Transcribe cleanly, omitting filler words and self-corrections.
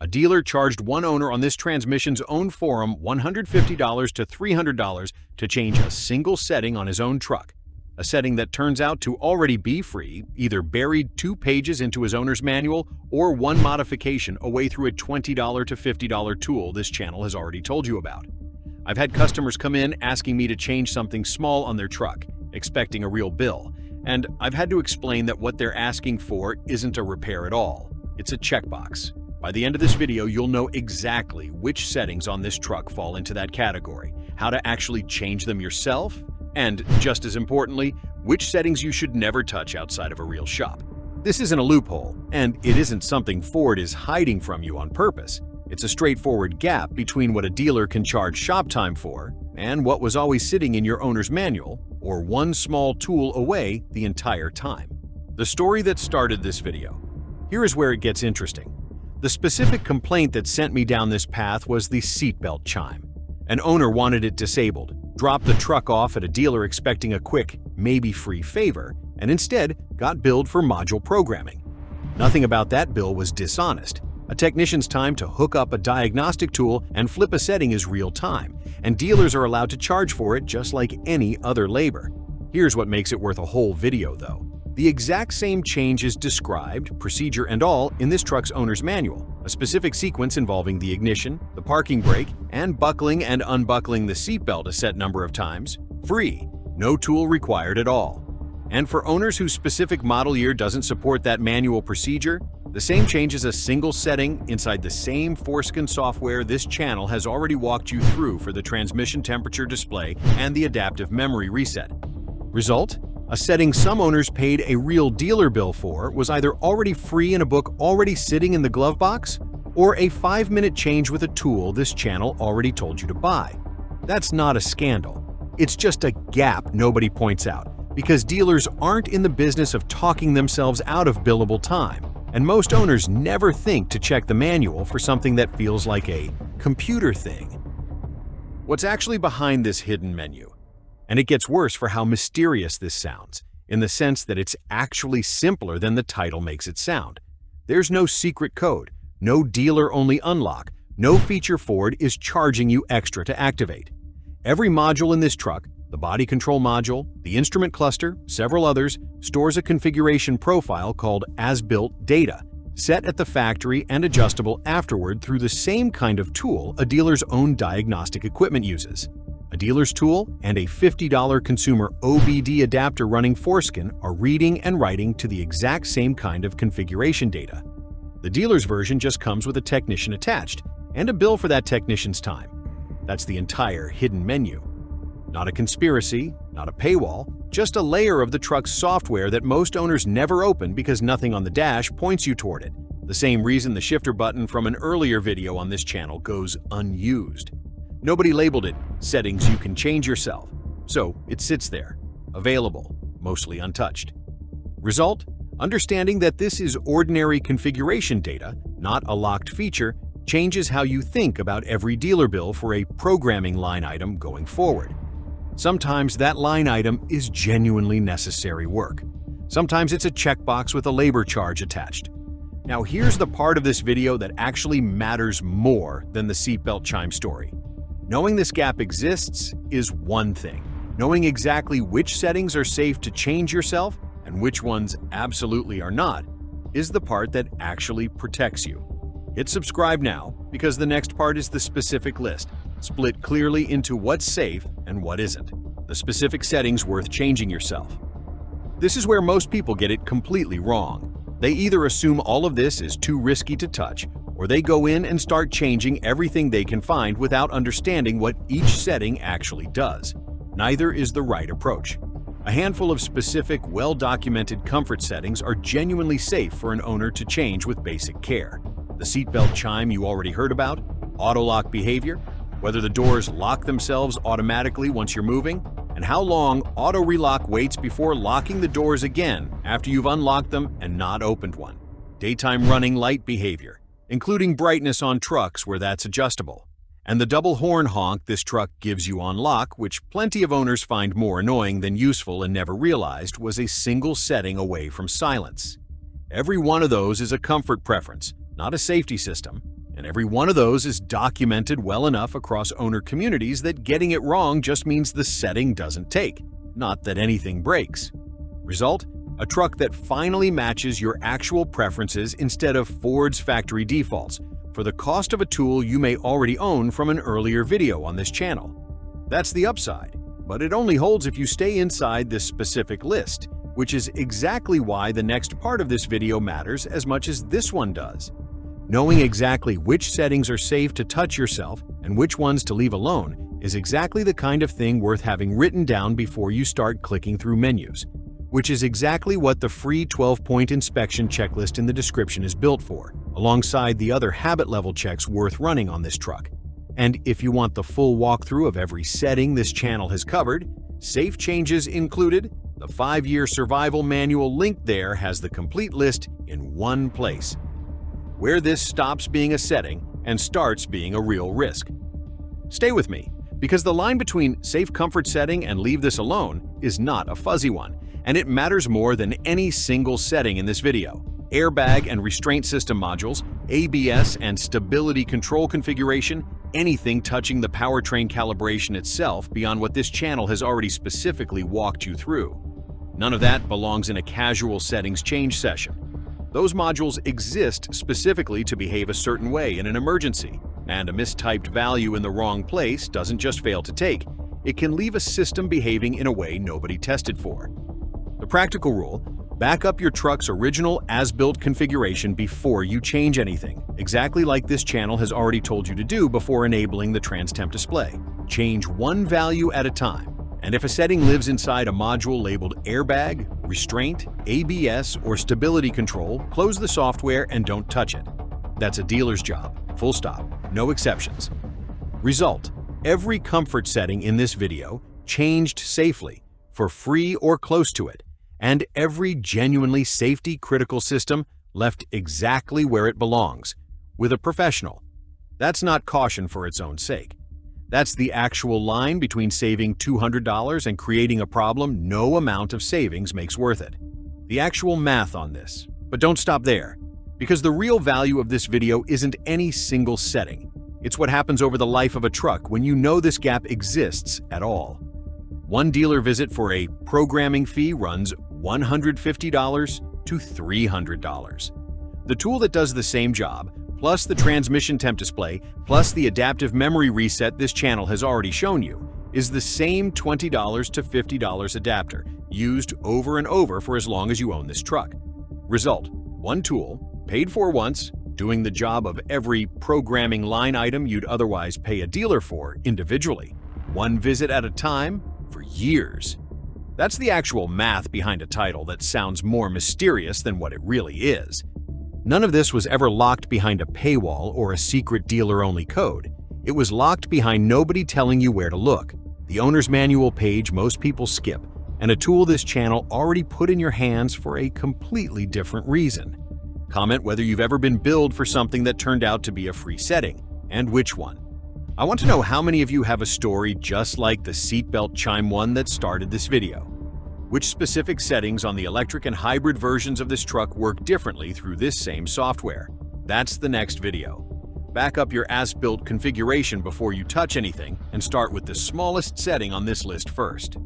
dealer charged one owner on this transmission's own forum $150 to $300 to change a single setting on his own truck. A setting that turns out to already be free, either buried 2 pages into his owner's manual or one modification away through a $20 to $50 tool this channel has already told you about. I've had customers come in asking me to change something small on their truck, expecting a real bill, and I've had to explain that what they're asking for isn't a repair at all. It's a checkbox. By the end of this video, you'll know exactly which settings on this truck fall into that category, how to actually change them yourself, and, just as importantly, which settings you should never touch outside of a real shop. This isn't a loophole, and it isn't something Ford is hiding from you on purpose. It's a straightforward gap between what a dealer can charge shop time for and what was always sitting in your owner's manual, or one small tool away the entire time. The story that started this video. Here is where it gets interesting. The specific complaint that sent me down this path was the seatbelt chime. An owner wanted it disabled, dropped the truck off at a dealer expecting a quick, maybe free favor, and instead got billed for module programming. Nothing about that bill was dishonest. A technician's time to hook up a diagnostic tool and flip a setting is real time, and dealers are allowed to charge for it just like any other labor. Here's what makes it worth a whole video, though. The exact same change is described, procedure and all, in this truck's owner's manual, a specific sequence involving the ignition, the parking brake, and buckling and unbuckling the seatbelt a set number of times, free, no tool required at all. And for owners whose specific model year doesn't support that manual procedure, the same change is a single setting inside the same foreskin software this channel has already walked you through for the transmission temperature display and the adaptive memory reset. Result? A setting some owners paid a real dealer bill for was either already free in a book already sitting in the glove box, or a 5-minute change with a tool this channel already told you to buy. That's not a scandal. It's just a gap nobody points out, because dealers aren't in the business of talking themselves out of billable time, and most owners never think to check the manual for something that feels like a computer thing. What's actually behind this hidden menu? And it gets worse for how mysterious this sounds, in the sense that it's actually simpler than the title makes it sound. There's no secret code, no dealer-only unlock, no feature Ford is charging you extra to activate. Every module in this truck, the body control module, the instrument cluster, several others, stores a configuration profile called as-built data, set at the factory and adjustable afterward through the same kind of tool a dealer's own diagnostic equipment uses. A dealer's tool and a $50 consumer OBD adapter running foreskin are reading and writing to the exact same kind of configuration data. The dealer's version just comes with a technician attached and a bill for that technician's time. That's the entire hidden menu. Not a conspiracy, not a paywall, just a layer of the truck's software that most owners never open because nothing on the dash points you toward it. The same reason the shifter button from an earlier video on this channel goes unused. Nobody labeled it settings you can change yourself, so it sits there, available, mostly untouched. Result? Understanding that this is ordinary configuration data, not a locked feature, changes how you think about every dealer bill for a programming line item going forward. Sometimes that line item is genuinely necessary work. Sometimes it's a checkbox with a labor charge attached. Now here's the part of this video that actually matters more than the seatbelt chime story. Knowing this gap exists is one thing. Knowing exactly which settings are safe to change yourself and which ones absolutely are not is the part that actually protects you. Hit subscribe now, because the next part is the specific list, split clearly into what's safe and what isn't. The specific settings worth changing yourself. This is where most people get it completely wrong. They either assume all of this is too risky to touch, or they go in and start changing everything they can find without understanding what each setting actually does. Neither is the right approach. A handful of specific, well-documented comfort settings are genuinely safe for an owner to change with basic care. The seatbelt chime you already heard about, auto-lock behavior, whether the doors lock themselves automatically once you're moving, and how long auto-relock waits before locking the doors again after you've unlocked them and not opened one. Daytime running light behavior, including brightness on trucks where that's adjustable, and the double horn honk this truck gives you on lock, which plenty of owners find more annoying than useful and never realized was a single setting away from silence. Every one of those is a comfort preference, not a safety system, And every one of those is documented well enough across owner communities that getting it wrong just means the setting doesn't take, not that anything breaks. Result? A truck that finally matches your actual preferences instead of Ford's factory defaults, for the cost of a tool you may already own from an earlier video on this channel. That's the upside, but it only holds if you stay inside this specific list, which is exactly why the next part of this video matters as much as this one does. Knowing exactly which settings are safe to touch yourself and which ones to leave alone is exactly the kind of thing worth having written down before you start clicking through menus, which is exactly what the free 12-point inspection checklist in the description is built for, alongside the other habit-level checks worth running on this truck. And if you want the full walkthrough of every setting this channel has covered, safe changes included, the 5-year survival manual link there has the complete list in one place, where this stops being a setting and starts being a real risk. Stay with me, because the line between safe comfort setting and leave this alone is not a fuzzy one, and it matters more than any single setting in this video. Airbag and restraint system modules, ABS and stability control configuration, anything touching the powertrain calibration itself beyond what this channel has already specifically walked you through. None of that belongs in a casual settings change session. Those modules exist specifically to behave a certain way in an emergency, and a mistyped value in the wrong place doesn't just fail to take, it can leave a system behaving in a way nobody tested for. The practical rule: back up your truck's original as-built configuration before you change anything, exactly like this channel has already told you to do before enabling the TransTemp display. Change one value at a time, and if a setting lives inside a module labeled airbag, restraint, ABS, or stability control, close the software and don't touch it. That's a dealer's job, full stop, no exceptions. Result: every comfort setting in this video changed safely, for free or close to it, and every genuinely safety-critical system left exactly where it belongs, with a professional. That's not caution for its own sake. That's the actual line between saving $200 and creating a problem no amount of savings makes worth it. The actual math on this. But don't stop there, because the real value of this video isn't any single setting. It's what happens over the life of a truck when you know this gap exists at all. One dealer visit for a programming fee runs $150 to $300. The tool that does the same job, plus the transmission temp display, plus the adaptive memory reset this channel has already shown you, is the same $20 to $50 adapter, used over and over for as long as you own this truck. Result: one tool, paid for once, doing the job of every programming line item you'd otherwise pay a dealer for individually, one visit at a time, for years. That's the actual math behind a title that sounds more mysterious than what it really is. None of this was ever locked behind a paywall or a secret dealer-only code. It was locked behind nobody telling you where to look, the owner's manual page most people skip, and a tool this channel already put in your hands for a completely different reason. Comment whether you've ever been billed for something that turned out to be a free setting, and which one. I want to know how many of you have a story just like the seatbelt chime one that started this video. Which specific settings on the electric and hybrid versions of this truck work differently through this same software? That's the next video. Back up your as-built configuration before you touch anything and start with the smallest setting on this list first.